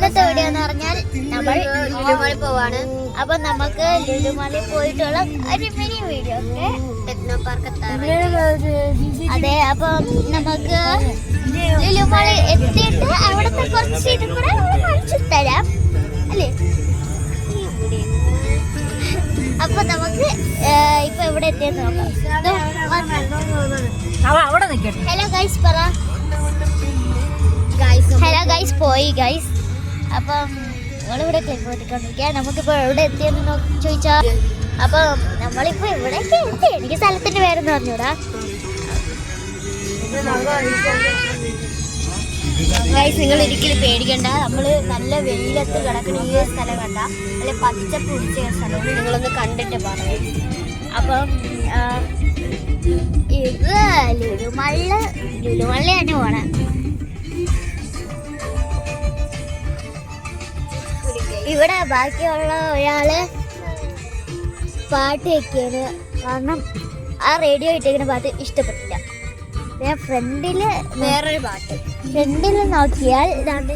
ഇന്നത്തെ വീഡിയോ എന്ന് പറഞ്ഞാൽ നമ്മൾ ലുലുമാളിൽ പോവാണ്. അപ്പൊ നമുക്ക് ലുലുമാളിൽ പോയിട്ടുള്ള ഒരു മിനി വീഡിയോ ടെക്നോ പാർക്ക് അതെ. അപ്പൊ നമുക്ക് ലുലുമാളിൽ എത്തിയിട്ട് അവിടുത്തെ കുറച്ച് ഇതും കൂടെ കാണിച്ചു തരാം അല്ലേ. അപ്പൊ നമുക്ക് ഇപ്പൊ എവിടെ എത്തിയെന്ന് നോക്കാം. ഹലോ ഗൈസ് പറ. ഹലോ ഗൈസ് പോയി ഗൈസ്. അപ്പം നമ്മളിവിടെ ക്ലിപ്പ് ഓടിക്കൊണ്ടിരിക്കുക. നമുക്കിപ്പോൾ എവിടെ എത്തിയെന്ന് ചോദിച്ചാൽ അപ്പം നമ്മളിപ്പോൾ ഇവിടേക്ക് എത്തി. എനിക്ക് സ്ഥലത്തിൻ്റെ പേരെന്ന് പറഞ്ഞൂടാ ഗൈസ്. നിങ്ങൾ ഒരിക്കലും പേടിക്കണ്ട. നമ്മൾ നല്ല വെയിലത്ത് കിടക്കുന്ന ഈ സ്ഥലം കണ്ട നല്ല പച്ചപ്പ് പിടിച്ച സ്ഥലം നിങ്ങളൊന്ന് കണ്ടിട്ട് പറയും. അപ്പം ഇത് ലുലുമാളിൽ തന്നെ പോണം. ഇവിടെ ബാക്കിയുള്ള ഒരാള് പാട്ട് വെക്കിയത് കാരണം ആ റേഡിയോ ഇട്ടേക്കുന്ന പാട്ട് ഇഷ്ടപ്പെട്ടില്ല. പിന്നെ ഫ്രണ്ടില് വേറൊരു പാട്ട് ഫ്രണ്ടിൽ നോക്കിയാൽ ഇതാണ്ട്